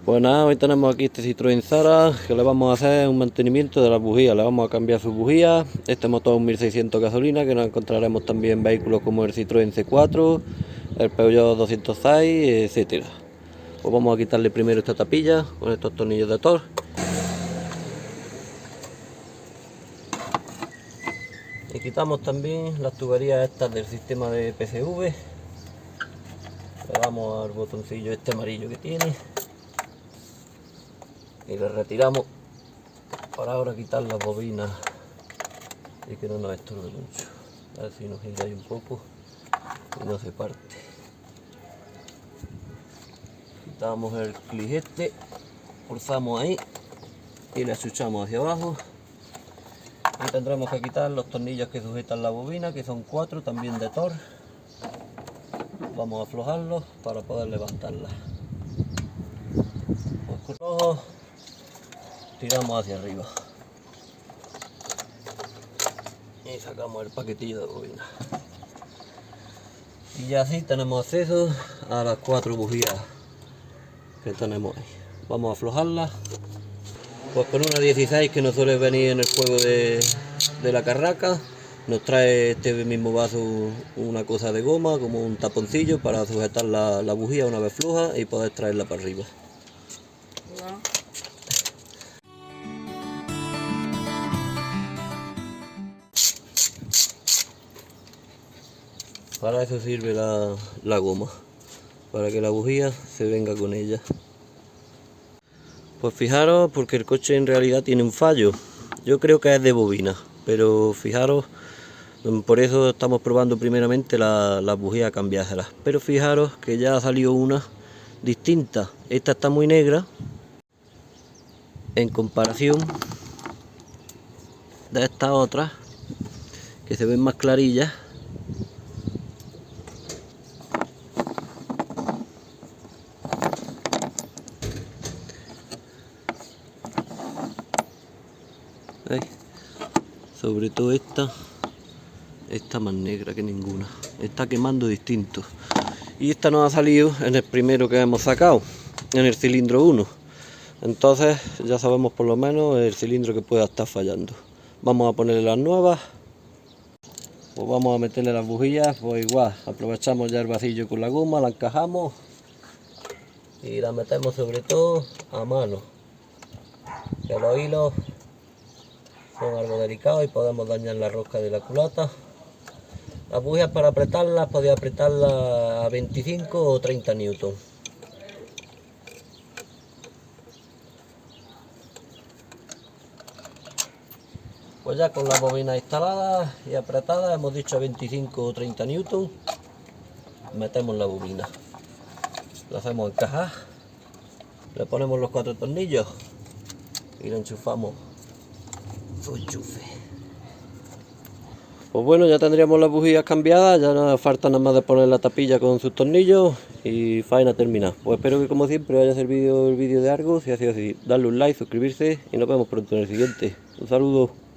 Pues nada, hoy tenemos aquí este Citroën Zara que le vamos a hacer un mantenimiento de las bujías, le vamos a cambiar sus bujías. Este motor es un 1600 gasolina, que nos encontraremos también en vehículos como el Citroën C4, el Peugeot 206, etcétera. Pues vamos a quitarle primero esta tapilla con estos tornillos de Thor. Y quitamos también las tuberías estas del sistema de PCV. Le damos al botoncillo este amarillo que tiene y le retiramos para ahora quitar las bobinas y que no nos estorbe mucho. A ver si nos gira ahí un poco y no se parte. Quitamos el clic este, forzamos ahí y le achuchamos hacia abajo. Y tendremos que quitar los tornillos que sujetan la bobina, que son 4 también de Thor. Vamos a aflojarlos para poder levantarla. Con rojo tiramos hacia arriba y sacamos el paquetillo de bobina. Y ya así tenemos acceso a las 4 bujías que tenemos ahí. Vamos a aflojarla pues con una 16 que nos suele venir en el juego de la carraca. Nos trae este mismo vaso una cosa de goma, como un taponcillo para sujetar la bujía una vez floja y poder traerla para arriba. Para eso sirve la goma, para que la bujía se venga con ella. Pues fijaros, porque el coche en realidad tiene un fallo. Yo creo que es de bobina, pero fijaros, por eso estamos probando primeramente las bujías, cambiárselas. Pero fijaros que ya ha salido una distinta. Esta está muy negra en comparación de esta otra, que se ven más clarillas. ¿Veis? Sobre todo esta más negra que ninguna, está quemando distinto. Y esta nos ha salido en el primero que hemos sacado, en el cilindro 1. Entonces ya sabemos por lo menos el cilindro que pueda estar fallando. Vamos a ponerle las nuevas. Pues vamos a meterle las bujías, pues igual, aprovechamos ya el vacillo con la goma, la encajamos y la metemos sobre todo a mano, que los hilos son algo delicados y podemos dañar la rosca de la culata. Las bujías, para apretarlas, podéis apretarlas a 25 o 30 newton. Pues ya con las bobinas instaladas y apretadas, hemos dicho a 25 o 30 newton, metemos la bobina, la hacemos encajar, le ponemos los 4 tornillos y le enchufamos su enchufe. Pues bueno, ya tendríamos las bujías cambiadas, ya nos falta nada más de poner la tapilla con sus tornillos y faena terminada. Pues espero que como siempre os haya servido el vídeo de algo. Si ha sido así, darle un like, suscribirse y nos vemos pronto en el siguiente. Un saludo.